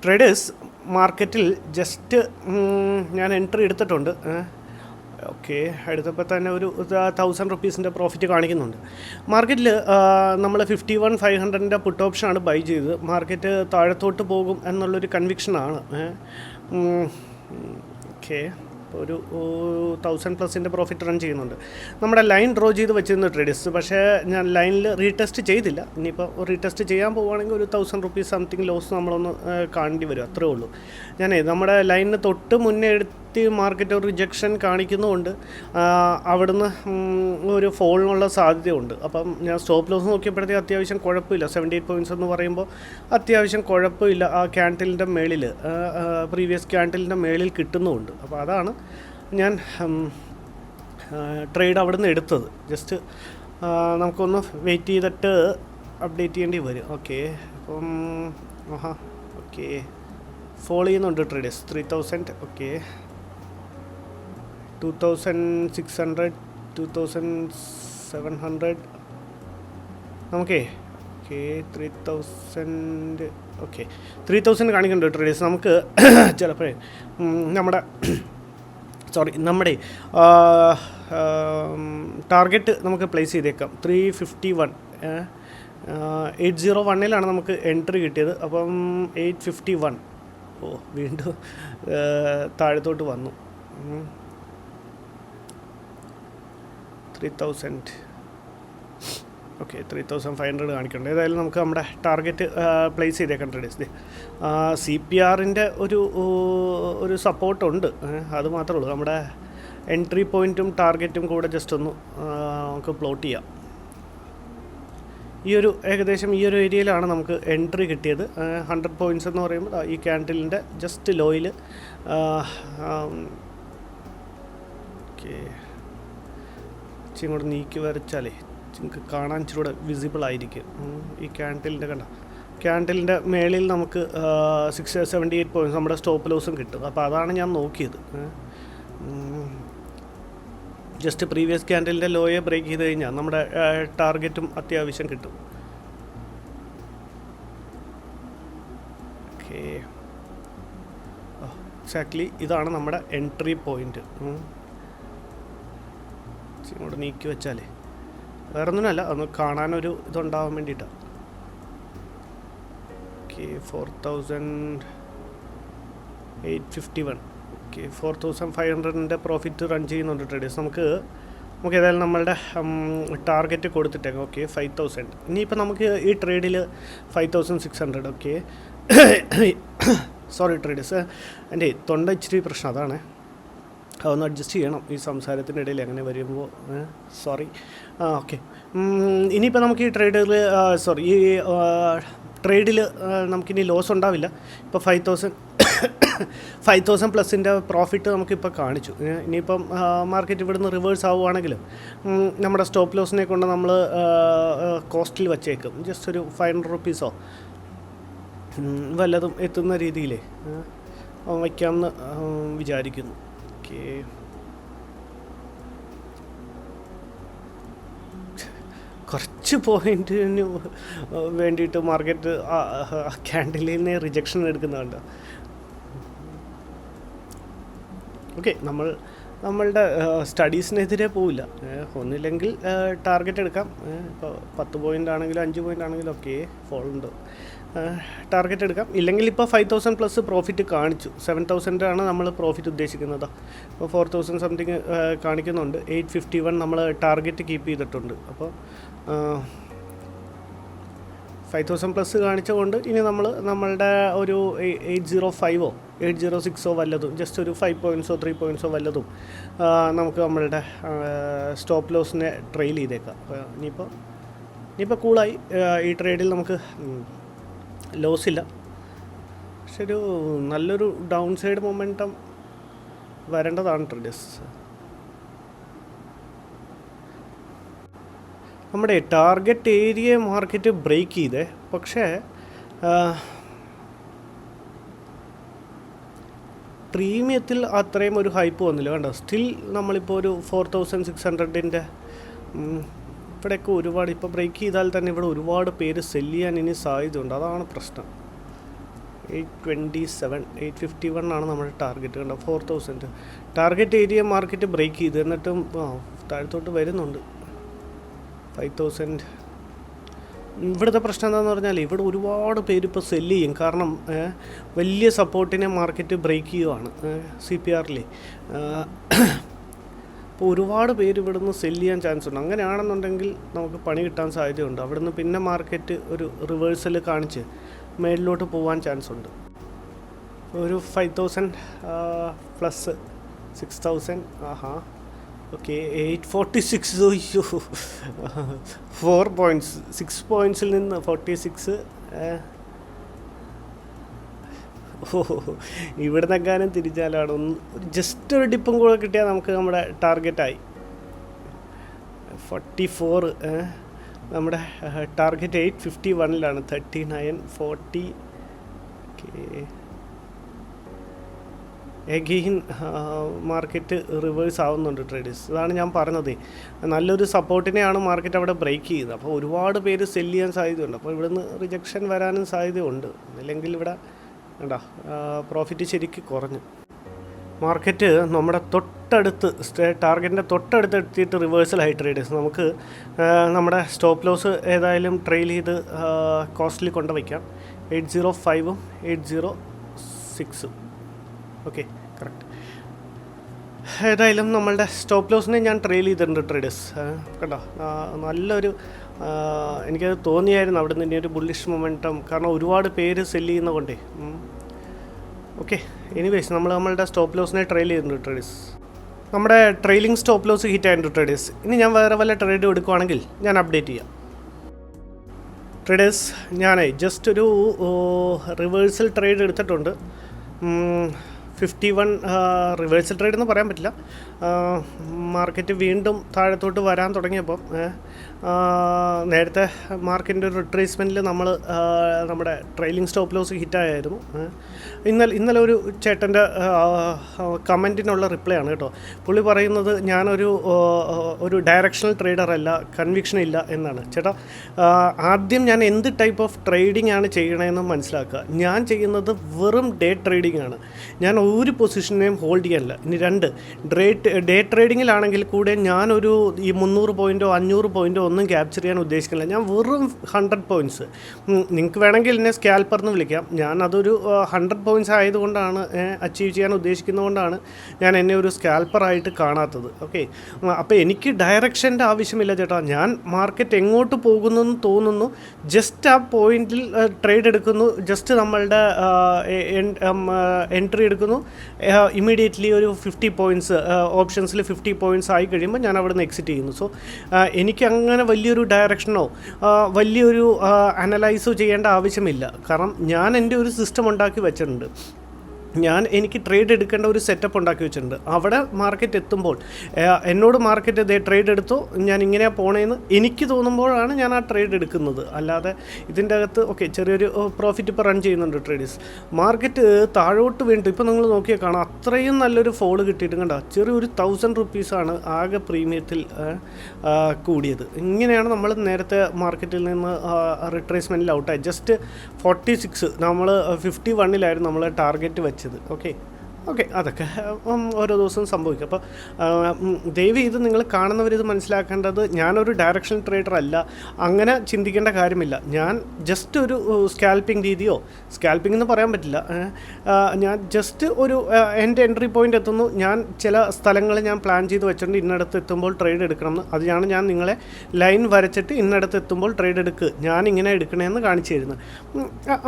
Traders മാർക്കറ്റിൽ just ഞാൻ entry എടുത്തിട്ടുണ്ട്. ഓക്കെ, എടുത്തപ്പോൾ തന്നെ ഒരു 1000 റുപ്പീസിൻ്റെ പ്രോഫിറ്റ് കാണിക്കുന്നുണ്ട്. മാർക്കറ്റിൽ നമ്മൾ 51,500 പുട്ട് ഓപ്ഷനാണ് ബൈ ചെയ്തത്. മാർക്കറ്റ് താഴത്തോട്ട് പോകും എന്നുള്ളൊരു കൺവിക്ഷനാണ്. ഓക്കെ, ഒരു 1000+ പ്രോഫിറ്റ് റൺ ചെയ്യുന്നുണ്ട്. നമ്മുടെ ലൈൻ ഡ്രോ ചെയ്ത് വെച്ചിരുന്നു ട്രേഡേഴ്സ്, പക്ഷേ ഞാൻ ലൈനിൽ റീടെസ്റ്റ് ചെയ്തില്ല. ഇനിയിപ്പോൾ റീടെസ്റ്റ് ചെയ്യാൻ പോവുകയാണെങ്കിൽ ഒരു 1000 റുപ്പീസ് സംതിങ് ലോസ് നമ്മളൊന്ന് കാണേണ്ടി വരും, അത്രേ ഉള്ളൂ. നമ്മുടെ ലൈനിന് തൊട്ട് മുന്നേ എടുത്ത് മാർക്കറ്റ് ഒരു റിജക്ഷൻ കാണിക്കുന്നുമുണ്ട്. അവിടുന്ന് ഒരു ഫോളിനുള്ള സാധ്യതയുണ്ട്. അപ്പം ഞാൻ സ്റ്റോപ്പ് ലോസ് നോക്കിയപ്പോഴത്തേക്ക് അത്യാവശ്യം കുഴപ്പമില്ല. 78 പോയിൻറ്റ്സ് എന്ന് പറയുമ്പോൾ അത്യാവശ്യം കുഴപ്പമില്ല. ആ ക്യാൻഡിലിൻ്റെ മേളിൽ, പ്രീവിയസ് ക്യാൻഡിലിൻ്റെ മേളിൽ കിട്ടുന്നുമുണ്ട്. അപ്പോൾ അതാണ് ഞാൻ ട്രേഡ് അവിടെ നിന്ന് എടുത്തത്. ജസ്റ്റ് നമുക്കൊന്ന് വെയിറ്റ് ചെയ്തിട്ട് അപ്ഡേറ്റ് ചെയ്യേണ്ടി വരും. ഓക്കെ, അപ്പം ഓക്കെ, ഫോളോ ചെയ്യുന്നുണ്ട് ട്രേഡേഴ്സ്. 3000, ഓക്കെ, 2600, 2700, നമുക്കേ ഓക്കെ 3000, ഓക്കെ 3000 കാണിക്കുന്നുണ്ട് ട്രേഡേഴ്സ്. നമുക്ക് ചിലപ്പോഴേ നമ്മുടെ ടാർഗറ്റ് നമുക്ക് പ്ലേസ് ചെയ്തേക്കാം 351. 801 നമുക്ക് എൻട്രി കിട്ടിയത്. അപ്പം 851, വീണ്ടും താഴത്തോട്ട് വന്നു. 3000, ഓക്കെ 3500 കാണിക്കുന്നുണ്ട്. ഏതായാലും നമുക്ക് നമ്മുടെ ടാർഗറ്റ് പ്ലേസ് ചെയ്തേക്കാം ട്രേഡേഴ്സ്. CPRൻ്റെ ഒരു സപ്പോർട്ടുണ്ട്, അത് മാത്രമേ ഉള്ളൂ. നമ്മുടെ എൻട്രി പോയിൻറ്റും ടാർഗറ്റും കൂടെ ജസ്റ്റ് ഒന്ന് നമുക്ക് പ്ലോട്ട് ചെയ്യാം. ഏകദേശം ഈ ഒരു ഏരിയയിലാണ് നമുക്ക് എൻട്രി കിട്ടിയത്. 100 പോയിൻറ്റ്സ് എന്ന് പറയുമ്പോൾ ഈ ക്യാൻഡിലിൻ്റെ ജസ്റ്റ് ലോയിൽ. ഓക്കെ, ഇങ്ങോട്ട് നീക്കി വരച്ചാലേ നിങ്ങൾക്ക് കാണാൻ ഇച്ചിരി കൂടെ വിസിബിൾ ആയിരിക്കും. ഈ ക്യാൻഡിലിൻ്റെ മേളിൽ നമുക്ക് 78 പോയിൻറ്റ്സ് നമ്മുടെ സ്റ്റോപ്പ് ലോസും കിട്ടും. അപ്പോൾ അതാണ് ഞാൻ നോക്കിയത്. ജസ്റ്റ് പ്രീവിയസ് ക്യാൻഡിലിൻ്റെ ലോയെ ബ്രേക്ക് ചെയ്ത് കഴിഞ്ഞാൽ നമ്മുടെ ടാർഗറ്റും അത്യാവശ്യം കിട്ടും. ഓക്കെ, എക്സാക്ട്ലി ഇതാണ് നമ്മുടെ എൻട്രി പോയിൻറ്റ്. ഇങ്ങോട്ട് നീക്കി വെച്ചാലേ വേറെ ഒന്നിനല്ല, ഒന്ന് കാണാനൊരു ഇതുണ്ടാവാൻ വേണ്ടിയിട്ടാണ്. ഓക്കെ, 4851, ഓക്കെ 4500 പ്രോഫിറ്റ് റൺ ചെയ്യുന്നുണ്ട് ട്രേഡേഴ്സ്. നമുക്ക് ഏതായാലും നമ്മളുടെ ടാർഗറ്റ് കൊടുത്തിട്ടേക്കാം. ഓക്കെ 5000. ഇനിയിപ്പോൾ നമുക്ക് ഈ ട്രേഡിൽ 5600. ഓക്കെ, സോറി ട്രേഡേഴ്സ്, എൻ്റെ തൊണ്ട ഇച്ചിരി പ്രശ്നം, അതാണ്. അതൊന്ന് അഡ്ജസ്റ്റ് ചെയ്യണം ഈ സംസാരത്തിനിടയിൽ അങ്ങനെ വരുമ്പോൾ, സോറി. ഓക്കെ, ഇനിയിപ്പോൾ നമുക്ക് ഈ ട്രേഡിൽ നമുക്കിനി ലോസ് ഉണ്ടാവില്ല. ഇപ്പോൾ 5000+ പ്രോഫിറ്റ് നമുക്കിപ്പോൾ കാണിച്ചു. ഇനിയിപ്പം മാർക്കറ്റ് ഇവിടുന്ന് റിവേഴ്സ് ആവുകയാണെങ്കിലും നമ്മുടെ സ്റ്റോപ്പ് ലോസിനെ കൊണ്ട് നമ്മൾ കോസ്റ്റിൽ വച്ചേക്കും. ജസ്റ്റ് ഒരു 500 റുപ്പീസോ വല്ലതും എത്തുന്ന രീതിയിൽ വയ്ക്കാമെന്ന് വിചാരിക്കുന്നു. ഓക്കെ, കുറച്ച് പോയിൻറ്റിന് വേണ്ടിയിട്ട് മാർക്കറ്റ് ക്യാൻഡിലിൽ നിന്ന് റിജക്ഷൻ എടുക്കുന്നുണ്ട്. ഓക്കെ, നമ്മളുടെ സ്റ്റഡീസിനെതിരെ പോവില്ല. ഒന്നില്ലെങ്കിൽ ടാർഗറ്റ് എടുക്കാം. ഇപ്പോൾ 10 പോയിൻ്റ് ആണെങ്കിലും 5 പോയിൻ്റ് ആണെങ്കിലും ഓക്കെ ഫോളുണ്ട്, ടാർഗറ്റ് എടുക്കാം. ഇല്ലെങ്കിൽ ഇപ്പോൾ 5000+ പ്രോഫിറ്റ് കാണിച്ചു. 7000 നമ്മൾ പ്രോഫിറ്റ് ഉദ്ദേശിക്കുന്നത്. ഇപ്പോൾ 4000 സംതിങ് കാണിക്കുന്നുണ്ട്. 851 നമ്മൾ ടാർഗറ്റ് കീപ്പ് ചെയ്തിട്ടുണ്ട്. അപ്പോൾ 5000+ കാണിച്ചുകൊണ്ട് ഇനി നമ്മളുടെ ഒരു 805 806 വല്ലതും, ജസ്റ്റ് ഒരു 5 പോയിൻറ്റ്സോ 3 പോയിൻറ്റ്സോ വല്ലതും നമുക്ക് നമ്മളുടെ സ്റ്റോപ്പ് ലോസിനെ ട്രെയിൽ ചെയ്തേക്കാം. അപ്പോൾ ഇനിയിപ്പോൾ കൂളായി. ഈ ട്രേഡിൽ നമുക്ക് ലോസില്ല, പക്ഷെ ഒരു നല്ലൊരു ഡൗൺ സൈഡ് മൊമെൻറ്റം വരേണ്ടതാണ് ട്രേഡേഴ്സ്. നമ്മുടെ ടാർഗറ്റ് ഏരിയ മാർക്കറ്റ് ബ്രേക്ക് ചെയ്തേ, പക്ഷേ പ്രീമിയത്തിൽ അത്രയും ഒരു ഹൈപ്പ് വന്നില്ല. കണ്ടോ, സ്റ്റിൽ നമ്മളിപ്പോൾ ഒരു 4600 ഇവിടെയൊക്കെ ഒരുപാട് ഇപ്പോൾ ബ്രേക്ക് ചെയ്താൽ തന്നെ ഇവിടെ ഒരുപാട് പേര് സെല്ല് ചെയ്യാൻ ഇനി സാധ്യതയുണ്ട്. അതാണ് പ്രശ്നം. 827, 851 ആണ് നമ്മുടെ ടാർഗറ്റ്. കണ്ടോ 4000 ടാർഗറ്റ് ഏരിയ മാർക്കറ്റ് ബ്രേക്ക് ചെയ്ത്, എന്നിട്ടും താഴത്തോട്ട് വരുന്നുണ്ട്. 5000. ഇവിടുത്തെ പ്രശ്നം എന്താണെന്ന് പറഞ്ഞാൽ ഇവിടെ ഒരുപാട് പേര് ഇപ്പോൾ സെല്ല് ചെയ്യും. കാരണം വലിയ സപ്പോർട്ടിനെ മാർക്കറ്റ് ബ്രേക്ക് ചെയ്യുവാണ് CPR-ൽ. അപ്പോൾ ഒരുപാട് പേര് ഇവിടുന്ന് സെല്ല് ചെയ്യാൻ ചാൻസ് ഉണ്ട്. അങ്ങനെയാണെന്നുണ്ടെങ്കിൽ നമുക്ക് പണി കിട്ടാൻ സാധ്യതയുണ്ട്. അവിടുന്ന് പിന്നെ മാർക്കറ്റ് ഒരു റിവേഴ്സൽ കാണിച്ച് മേളിലോട്ട് പോകാൻ ചാൻസ് ഉണ്ട്. ഒരു 5000 പ്ലസ് 6000. ഓക്കെ 846. അയ്യോ 4 പോയിൻറ്റ്സ്, 6 പോയിൻറ്റ്സിൽ നിന്ന് 46. ഇവിടെ നിന്നെങ്ങാനും തിരിച്ചാലാണ് ഒന്ന് ജസ്റ്റ് ഒരു ഡിപ്പും കൂടെ കിട്ടിയാൽ നമുക്ക് നമ്മുടെ ടാർഗറ്റായി. 44 നമ്മുടെ ടാർഗറ്റ് 851-ലാണ്. 39, 40. എഗെയിൻ മാർക്കറ്റ് റിവേഴ്സ് ആവുന്നുണ്ട് ട്രേഡേഴ്സ്. അതാണ് ഞാൻ പറഞ്ഞത്, നല്ലൊരു സപ്പോർട്ടിനെയാണ് മാർക്കറ്റ് അവിടെ ബ്രേക്ക് ചെയ്തത്. അപ്പോൾ ഒരുപാട് പേര് സെല്ല് ചെയ്യാൻ സാധ്യതയുണ്ട്. അപ്പോൾ ഇവിടുന്ന് റിജക്ഷൻ വരാനും സാധ്യതയുണ്ട്. അല്ലെങ്കിൽ ഇവിടെ വേണ്ട പ്രോഫിറ്റ് ശരിക്ക് കുറഞ്ഞു. മാർക്കറ്റ് നമ്മുടെ തൊട്ടടുത്ത് ടാർഗറ്റിൻ്റെ തൊട്ടടുത്ത് എത്തിയിട്ട് റിവേഴ്സലായി ട്രേഡേഴ്സ്. നമുക്ക് നമ്മുടെ സ്റ്റോപ്പ് ലോസ് ഏതായാലും ട്രെയിൽ ചെയ്ത് കോസ്റ്റിൽ കൊണ്ടുവയ്ക്കാം. 805-ഉം 806-ഉം. Okay correct. ഏതായാലും നമ്മളുടെ സ്റ്റോപ്പ് ലോസിനെ ഞാൻ ട്രെയിൽ ചെയ്തിട്ടുണ്ട് ട്രേഡേഴ്സ്. കേട്ടോ നല്ലൊരു എനിക്കത് തോന്നിയായിരുന്നു അവിടെ നിന്ന് ഒരു ബുള്ളിഷ് മൊമെൻറ്റം. കാരണം ഒരുപാട് പേര് സെല്ല് ചെയ്യുന്നതുകൊണ്ടേ. ഓക്കെ എനിവേസ് നമ്മളുടെ സ്റ്റോപ്പ് ലോസിനെ ട്രെയിൽ ചെയ്തിട്ടുണ്ട് ട്രേഡേഴ്സ്. നമ്മുടെ ട്രെയിലിംഗ് സ്റ്റോപ്പ് ലോസ് ഹിറ്റ് ആയിട്ടുണ്ട് ട്രേഡേഴ്സ്. ഇനി ഞാൻ വേറെ വല്ല ട്രേഡ് എടുക്കുവാണെങ്കിൽ ഞാൻ അപ്ഡേറ്റ് ചെയ്യാം ട്രേഡേഴ്സ്. ഞാൻ ജസ്റ്റ് ഒരു റിവേഴ്സൽ ട്രേഡ് എടുത്തിട്ടുണ്ട്. 51 റിവേഴ്സൽ ട്രേഡ് എന്ന് പറയാൻ പറ്റില്ല. മാർക്കറ്റ് വീണ്ടും താഴത്തോട്ട് വരാൻ തുടങ്ങിയപ്പം നേരത്തെ മാർക്കറ്റിൻ്റെ ഒരു റിട്രേസ്മെൻറ്റിൽ നമ്മൾ നമ്മുടെ ട്രെയിലിംഗ് സ്റ്റോപ്പ് ലോസ് ഹിറ്റായിരുന്നു. ഇന്നലെ ഒരു ചേട്ടൻ്റെ കമൻറ്റിനുള്ള റിപ്ലൈ ആണ് കേട്ടോ. പുള്ളി പറയുന്നത് ഞാനൊരു ഡയറക്ഷണൽ ട്രേഡർ അല്ല, കൺവിക്ഷൻ ഇല്ല എന്നാണ്. ചേട്ടാ ആദ്യം ഞാൻ എന്ത് ടൈപ്പ് ഓഫ് ട്രേഡിംഗ് ആണ് ചെയ്യണമെന്ന് മനസ്സിലാക്കുക. ഞാൻ ചെയ്യുന്നത് വെറും ഡേ ട്രേഡിംഗ് ആണ്. ഞാൻ ഒരു പൊസിഷനെയും ഹോൾഡ് ചെയ്യാനില്ല. ഇനി 2 ഡേ ട്രേഡിങ്ങിലാണെങ്കിൽ കൂടെ ഞാനൊരു ഈ 300 പോയിൻറ്റോ 500 പോയിൻറ്റോ ഒന്നും ക്യാപ്ചർ ചെയ്യാൻ ഉദ്ദേശിക്കുന്നില്ല. ഞാൻ വെറും 100 പോയിൻറ്റ്സ്. നിങ്ങൾക്ക് വേണമെങ്കിൽ എന്നെ സ്കാൽപ്പർ എന്ന് വിളിക്കാം. ഞാൻ അതൊരു 100 പോയിൻറ്റ്സ് ആയതുകൊണ്ടാണ് അച്ചീവ് ചെയ്യാൻ ഉദ്ദേശിക്കുന്നതുകൊണ്ടാണ് ഞാൻ എന്നെ ഒരു സ്കാൽപ്പറായിട്ട് കാണാത്തത്. ഓക്കെ അപ്പോൾ എനിക്ക് ഡയറക്ഷൻ്റെ ആവശ്യമില്ല ചേട്ടാ. ഞാൻ മാർക്കറ്റ് എങ്ങോട്ട് പോകുന്നെന്ന് തോന്നുന്നു, ജസ്റ്റ് ആ പോയിന്റിൽ ട്രേഡ് എടുക്കുന്നു. ജസ്റ്റ് നമ്മളുടെ എൻട്രി എടുക്കുന്നു. ഇമ്മീഡിയറ്റ്ലി ഒരു 50 പോയിൻറ്റ്സ് ഓപ്ഷൻസിൽ 50 പോയിൻറ്റ്സ് ആയി കഴിയുമ്പോൾ ഞാൻ അവിടെ നിന്ന് എക്സിറ്റ് ചെയ്യുന്നു. സോ എനിക്ക് അങ്ങനെ വലിയൊരു ഡയറക്ഷനോ വലിയൊരു അനലൈസോ ചെയ്യേണ്ട ആവശ്യമില്ല. കാരണം ഞാൻ എൻ്റെ ഒരു സിസ്റ്റം ഉണ്ടാക്കി വെച്ചിട്ടുണ്ട്. എനിക്ക് ട്രേഡ് എടുക്കേണ്ട ഒരു സെറ്റപ്പ് ഉണ്ടാക്കി വെച്ചിട്ടുണ്ട്. അവിടെ മാർക്കറ്റ് എത്തുമ്പോൾ എന്നോട് മാർക്കറ്റ് ട്രേഡ് എടുത്തോ, ഞാൻ ഇങ്ങനെയാണ് പോണേന്ന് എനിക്ക് തോന്നുമ്പോഴാണ് ഞാൻ ആ ട്രേഡ് എടുക്കുന്നത്. അല്ലാതെ ഇതിൻ്റെ അകത്ത് ഓക്കെ ചെറിയൊരു പ്രോഫിറ്റ് ഇപ്പോൾ റൺ ചെയ്യുന്നുണ്ട് ട്രേഡേഴ്സ്. മാർക്കറ്റ് താഴോട്ട് വീണ്ടും ഇപ്പോൾ നിങ്ങൾ നോക്കിയാൽ കാണാം അത്രയും നല്ലൊരു ഫോള് കിട്ടിയിട്ട് കണ്ടോ. ചെറിയൊരു 1000 റുപ്പീസാണ് ആകെ പ്രീമിയത്തിൽ കൂടിയത്. ഇങ്ങനെയാണ് നമ്മൾ നേരത്തെ മാർക്കറ്റിൽ നിന്ന് റിട്രേസ്മെൻറ്റിൽ ഔട്ടായി. ജസ്റ്റ് 46 നമ്മൾ 51-ലായിരുന്നു നമ്മൾ ടാർഗറ്റ് വെച്ചത്. ഓക്കെ അതൊക്കെ ഓരോ ദിവസവും സംഭവിക്കും. അപ്പോൾ ദയവ് ഇത് നിങ്ങൾ കാണുന്നവരിത് മനസ്സിലാക്കേണ്ടത് ഞാനൊരു ഡയറക്ഷണൽ ട്രേഡർ അല്ല. അങ്ങനെ ചിന്തിക്കേണ്ട കാര്യമില്ല. ഞാൻ ജസ്റ്റ് ഒരു സ്കാൽപ്പിംഗ് രീതിയോ, സ്കാൽപ്പിംഗ് എന്ന് പറയാൻ പറ്റില്ല, ഞാൻ ജസ്റ്റ് ഒരു എൻ്റെ എൻട്രി പോയിൻ്റ് എത്തുന്നു. ഞാൻ ചില സ്ഥലങ്ങൾ ഞാൻ പ്ലാൻ ചെയ്ത് വെച്ചിട്ടുണ്ട്, ഇന്നടത്ത് എത്തുമ്പോൾ ട്രേഡ് എടുക്കണമെന്ന്. അതിനാണ് ഞാൻ നിങ്ങളെ ലൈൻ വരച്ചിട്ട് ഇന്നടത്ത് എത്തുമ്പോൾ ട്രേഡ് എടുക്കുക, ഞാൻ ഇങ്ങനെ എടുക്കണമെന്ന് കാണിച്ചു തരുന്നത്.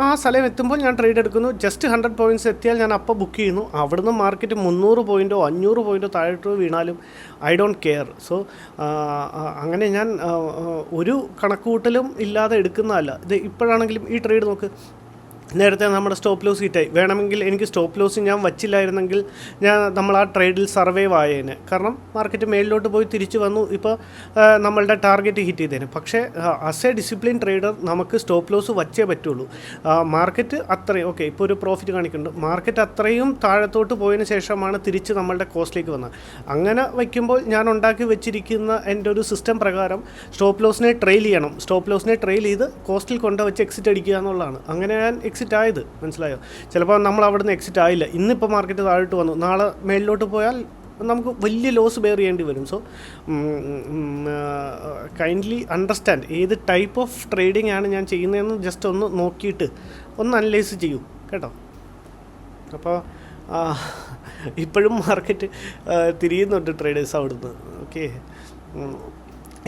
ആ സ്ഥലം എത്തുമ്പോൾ ഞാൻ ട്രേഡ് എടുക്കുന്നു. ജസ്റ്റ് 100 പോയിൻറ്റ്സ് എത്തിയാൽ ഞാൻ അപ്പോൾ ബുക്ക് ചെയ്യുന്നു. അവിടുന്ന് മാർക്കറ്റ് 300 പോയിൻറ്റോ 500 പോയിൻറ്റോ താഴോട്ട് വീണാലും ഐ ഡോണ്ട് കെയർ. സോ അങ്ങനെ ഞാൻ ഒരു കണക്കുകൂട്ടലും ഇല്ലാതെ എടുക്കുന്നതല്ല. ഇത് ഇപ്പോഴാണെങ്കിലും ഈ ട്രേഡ് നോക്ക്, നേരത്തെ നമ്മുടെ സ്റ്റോപ്പ് ലോസ് ഹിറ്റായി. വേണമെങ്കിൽ എനിക്ക് സ്റ്റോപ്പ് ലോസ് ഞാൻ വച്ചില്ലായിരുന്നെങ്കിൽ നമ്മൾ ആ ട്രേഡിൽ സർവൈവ് ആയേനെ. കാരണം മാർക്കറ്റ് മേലിലോട്ട് പോയി തിരിച്ചു വന്നു. ഇപ്പോൾ നമ്മളുടെ ടാർഗറ്റ് ഹിറ്റ് ചെയ്തേനെ. പക്ഷേ ആസ് എ ഡിസിപ്ലിൻ ട്രേഡർ നമുക്ക് സ്റ്റോപ്പ് ലോസ് വച്ചേ പറ്റുള്ളൂ. മാർക്കറ്റ് അത്രയും ഓക്കെ ഇപ്പോൾ ഒരു പ്രോഫിറ്റ് കാണിക്കുന്നുണ്ട്. മാർക്കറ്റ് അത്രയും താഴത്തോട്ട് പോയതിന് ശേഷമാണ് തിരിച്ച് നമ്മളുടെ കോസ്റ്റിലേക്ക് വന്നത്. അങ്ങനെ വയ്ക്കുമ്പോൾ ഞാൻ ഉണ്ടാക്കി വെച്ചിരിക്കുന്ന എൻ്റെ ഒരു സിസ്റ്റം പ്രകാരം സ്റ്റോപ്പ് ലോസിനെ ട്രെയിൽ ചെയ്യണം. സ്റ്റോപ്പ് ലോസിനെ ട്രെയിൽ ചെയ്ത് കോസ്റ്റിൽ കൊണ്ടുവച്ച് എക്സിറ്റ് അടിക്കുക എന്നുള്ളതാണ്. അങ്ങനെ ഞാൻ എക്സിറ്റ് എക്സിറ്റ് ആയത്, മനസ്സിലായോ? ചിലപ്പോൾ നമ്മൾ അവിടുന്ന് എക്സിറ്റ് ആയില്ല, ഇന്നിപ്പോൾ മാർക്കറ്റ് താഴോട്ട് വന്നു, നാളെ മേളിലോട്ട് പോയാൽ നമുക്ക് വലിയ ലോസ് ബെയർ ചെയ്യേണ്ടി വരും. സോ കൈൻഡ്ലി അണ്ടർസ്റ്റാൻഡ് ഏത് ടൈപ്പ് ഓഫ് ട്രേഡിംഗ് ആണ് ഞാൻ ചെയ്യുന്നതെന്ന് ജസ്റ്റ് ഒന്ന് നോക്കിയിട്ട് ഒന്ന് അനലൈസ് ചെയ്യൂ കേട്ടോ. അപ്പോൾ ഇപ്പോഴും മാർക്കറ്റ് തിരിയുന്നുണ്ട് ട്രേഡേഴ്സ് അവിടുന്ന്. ഓക്കെ,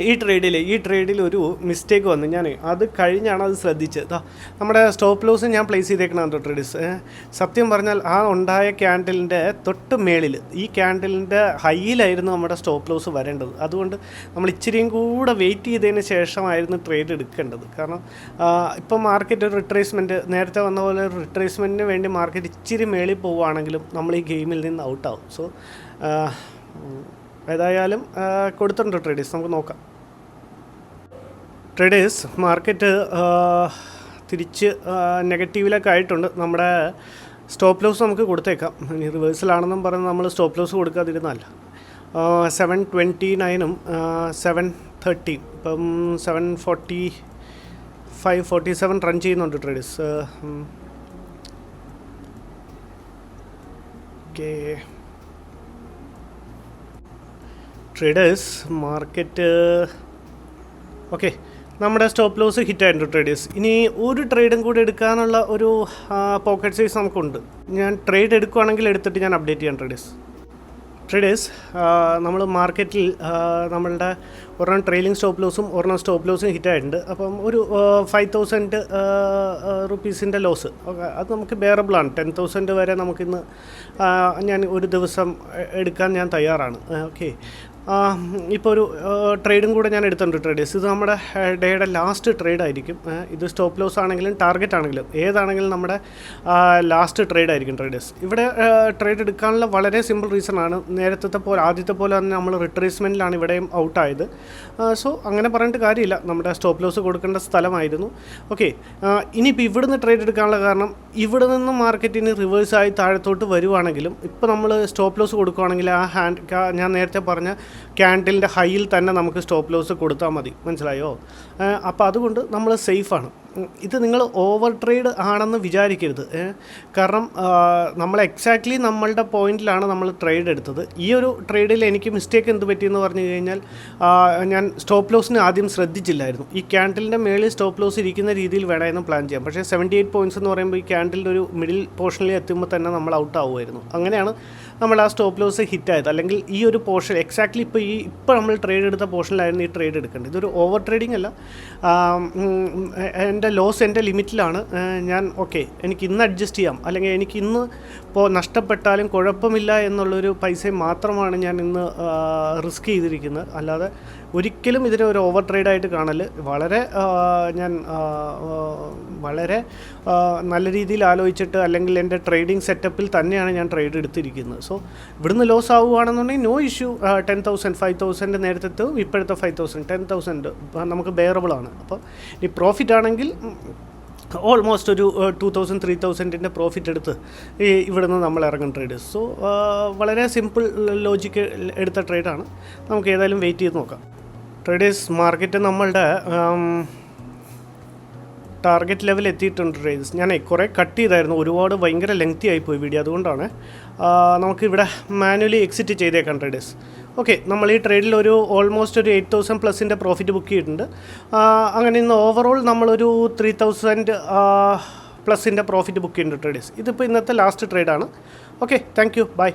ഈ ട്രേഡിൽ ഒരു മിസ്റ്റേക്ക് വന്നു. ഞാൻ അത് കഴിഞ്ഞാണ് അത് ശ്രദ്ധിച്ചത്. നമ്മുടെ സ്റ്റോപ്പ് ലോസ് ഞാൻ പ്ലേസ് ചെയ്തേക്കണോ ട്രേഡേഴ്സ്. സത്യം പറഞ്ഞാൽ ആ ഉണ്ടായ ക്യാൻഡലിൻ്റെ തൊട്ട് മേളിൽ, ഈ ക്യാൻഡലിൻ്റെ ഹൈയിലായിരുന്നു നമ്മുടെ സ്റ്റോപ്പ് ലോസ് വരേണ്ടത്. അതുകൊണ്ട് നമ്മൾ ഇച്ചിരിയും കൂടെ വെയിറ്റ് ചെയ്തതിന് ശേഷമായിരുന്നു ട്രേഡ് എടുക്കേണ്ടത്. കാരണം ഇപ്പം മാർക്കറ്റ് ഒരു റിട്രേസ്മെൻറ്റ്, നേരത്തെ വന്ന പോലെ ഒരു റിട്രേസ്മെൻറ്റിന് വേണ്ടി മാർക്കറ്റ് ഇച്ചിരി മേളിൽ പോവുകയാണെങ്കിലും നമ്മൾ ഈ ഗെയിമിൽ നിന്ന് ഔട്ടാവും. സോ ഏതായാലും കൊടുത്തിട്ടുണ്ട് ട്രേഡേഴ്സ്, നമുക്ക് നോക്കാം. ട്രേഡേഴ്സ് മാർക്കറ്റ് തിരിച്ച് നെഗറ്റീവിലൊക്കെ ആയിട്ടുണ്ട്. നമ്മുടെ സ്റ്റോപ്പ് ലോസ് നമുക്ക് കൊടുത്തേക്കാം. ഇനി റിവേഴ്സലാണെന്നും പറഞ്ഞ് നമ്മൾ സ്റ്റോപ്പ് ലോസ് കൊടുക്കാതിരുന്നല്ല. 729-ഉം 730, ഇപ്പം 745-47 റൺ ചെയ്യുന്നുണ്ട് traders. Okay traders, market okay, നമ്മുടെ സ്റ്റോപ്പ് ലോസ് ഹിറ്റായിട്ടുണ്ട് ട്രേഡേഴ്സ്. ഇനി ഒരു ട്രേഡും കൂടി എടുക്കാനുള്ള ഒരു പോക്കറ്റ് സൈസ് നമുക്കുണ്ട്. ഞാൻ ട്രേഡ് എടുക്കുകയാണെങ്കിൽ എടുത്തിട്ട് ഞാൻ അപ്ഡേറ്റ് ചെയ്യാം ട്രേഡേഴ്സ്. നമ്മൾ മാർക്കറ്റിൽ നമ്മളുടെ ഒരെണ്ണം ട്രെയിലിംഗ് സ്റ്റോപ്പ് സ്റ്റോപ്പ് ലോസും ഹിറ്റായിട്ടുണ്ട്. അപ്പം ഒരു 5,000 റുപ്പീസിൻ്റെ ലോസ്, അത് നമുക്ക് ബെയറബിളാണ്. 10,000 വരെ നമുക്കിന്ന് ഞാൻ ഒരു ദിവസം എടുക്കാൻ ഞാൻ തയ്യാറാണ്. ഓക്കെ, ഇപ്പോൾ ഒരു ട്രേഡും കൂടെ ഞാൻ എടുത്തിട്ടുണ്ട് ട്രേഡേഴ്സ്. ഇത് നമ്മുടെ ഡേയുടെ ലാസ്റ്റ് ട്രേഡ് ആയിരിക്കും. ഇത് സ്റ്റോപ്പ് ലോസ് ആണെങ്കിലും ടാർഗറ്റ് ആണെങ്കിലും ഏതാണെങ്കിലും നമ്മുടെ ലാസ്റ്റ് ട്രേഡ് ആയിരിക്കും ട്രേഡേഴ്സ്. ഇവിടെ ട്രേഡ് എടുക്കാനുള്ള വളരെ സിമ്പിൾ റീസൺ ആണ്. ആദ്യത്തെ പോലെ തന്നെ നമ്മൾ റിട്രേസ്മെൻറ്റിലാണ് ഇവിടെയും ഔട്ടായത്. സോ അങ്ങനെ പറഞ്ഞിട്ട് കാര്യമില്ല, നമ്മുടെ സ്റ്റോപ്പ് ലോസ് കൊടുക്കേണ്ട സ്ഥലമായിരുന്നു. ഓക്കെ, ഇനിയിപ്പോൾ ഇവിടുന്ന് ട്രേഡ് എടുക്കാനുള്ള കാരണം, ഇവിടെ നിന്ന് മാർക്കറ്റിന് റിവേഴ്സായി താഴത്തോട്ട് വരുവാണെങ്കിലും ഇപ്പോൾ നമ്മൾ സ്റ്റോപ്പ് ലോസ് കൊടുക്കുകയാണെങ്കിൽ ആ ഞാൻ നേരത്തെ പറഞ്ഞ ക്യാൻഡിലിൻ്റെ ഹൈയിൽ തന്നെ നമുക്ക് സ്റ്റോപ്പ് ലോസ് കൊടുത്താൽ മതി, മനസ്സിലായോ? അപ്പോൾ അതുകൊണ്ട് നമ്മൾ സേഫാണ്. ഇത് നിങ്ങൾ ഓവർ ട്രേഡ് ആണെന്ന് വിചാരിക്കരുത്. കാരണം നമ്മൾ എക്സാക്ട്ലി നമ്മളുടെ പോയിന്റിലാണ് നമ്മൾ ട്രേഡ് എടുത്തത്. ഈ ഒരു ട്രേഡിൽ എനിക്ക് മിസ്റ്റേക്ക് എന്ത് പറ്റിയെന്ന് പറഞ്ഞു കഴിഞ്ഞാൽ, ഞാൻ സ്റ്റോപ്പ് ലോസിന് ആദ്യം ശ്രദ്ധിച്ചില്ലായിരുന്നു. ഈ ക്യാൻഡിലിൻ്റെ മേളിൽ സ്റ്റോപ്പ് ലോസ് ഇരിക്കുന്ന രീതിയിൽ വേണമായിരുന്നു പ്ലാൻ ചെയ്യാം. പക്ഷേ 78 പോയിൻറ്റ്സ് എന്ന് പറയുമ്പോൾ ഈ ക്യാൻഡിലിൻ്റെ ഒരു മിഡിൽ പോർഷനിൽ എത്തുമ്പോൾ തന്നെ നമ്മൾ ഔട്ട് ആവുമായിരുന്നു. അങ്ങനെയാണ് നമ്മൾ ആ സ്റ്റോപ്പ് ലോസ് ഹിറ്റായത്. അല്ലെങ്കിൽ ഈ ഒരു പോർഷൻ എക്സാക്ട്ലി ഇപ്പോൾ നമ്മൾ ട്രേഡ് എടുത്ത പോർഷനിലായിരുന്നു ഈ ട്രേഡ് എടുക്കേണ്ടത്. ഇതൊരു ഓവർ ട്രേഡിംഗ് അല്ല. എൻ്റെ ലോസ് എൻ്റെ ലിമിറ്റിലാണ്. ഞാൻ ഓക്കെ, എനിക്ക് ഇന്ന് അഡ്ജസ്റ്റ് ചെയ്യാം, അല്ലെങ്കിൽ എനിക്ക് ഇന്ന് നഷ്ടപ്പെട്ടാലും കുഴപ്പമില്ല എന്നുള്ളൊരു പൈസ മാത്രമാണ് ഞാൻ ഇന്ന് റിസ്ക് ചെയ്തിരിക്കുന്നത്. അല്ലാതെ ഒരിക്കലും ഇതിനെ ഒരു ഓവർ ട്രേഡായിട്ട് കാണല്. വളരെ നല്ല രീതിയിൽ ആലോചിച്ചിട്ട്, അല്ലെങ്കിൽ എൻ്റെ ട്രേഡിംഗ് സെറ്റപ്പിൽ തന്നെയാണ് ഞാൻ ട്രേഡ് എടുത്തിരിക്കുന്നത്. സോ ഇവിടുന്ന് ലോസ് ആവുകയാണെന്നുണ്ടെങ്കിൽ നോ ഇഷ്യൂ. 10,000 5,000 നേരത്തെ ഇപ്പോഴത്തെ 5,000 10,000 നമുക്ക് ബെയറബിളാണ്. അപ്പോൾ ഈ പ്രോഫിറ്റ് ആണെങ്കിൽ ഓൾമോസ്റ്റ് ഒരു 2,000 3,000 പ്രോഫിറ്റ് എടുത്ത് ഇവിടെ നിന്ന് നമ്മൾ ഇറങ്ങും ട്രേഡേഴ്സ്. സോ വളരെ സിമ്പിൾ ലോജിക്ക് എടുത്ത ട്രേഡാണ്. നമുക്ക് ഏതായാലും വെയിറ്റ് ചെയ്ത് നോക്കാം ട്രേഡേഴ്സ്. മാർക്കറ്റ് നമ്മളുടെ ടാർഗറ്റ് ലെവൽ എത്തിയിട്ടുണ്ട് ട്രേഡേഴ്സ്. ഞാൻ കുറേ കട്ട് ചെയ്തായിരുന്നു, ഭയങ്കര ലെങ്തി ആയിപ്പോയി വീഡിയോ, അതുകൊണ്ടാണ്. നമുക്കിവിടെ മാനുവലി എക്സിറ്റ് ചെയ്തേക്കാം ട്രേഡേഴ്സ്. ഓക്കെ, നമ്മൾ ഈ ട്രേഡിൽ ഓൾമോസ്റ്റ് ഒരു 8,000 പ്ലസിൻ്റെ പ്രോഫിറ്റ് ബുക്ക് ചെയ്തിട്ടുണ്ട്. അങ്ങനെ ഇന്ന് ഓവറോൾ നമ്മളൊരു 3,000 പ്ലസിൻ്റെ പ്രോഫിറ്റ് ബുക്ക് ചെയ്യുന്നുണ്ട് ട്രേഡേഴ്സ്. ഇതിപ്പോൾ ഇന്നത്തെ ലാസ്റ്റ് ട്രേഡാണ്. Okay, thank you, by.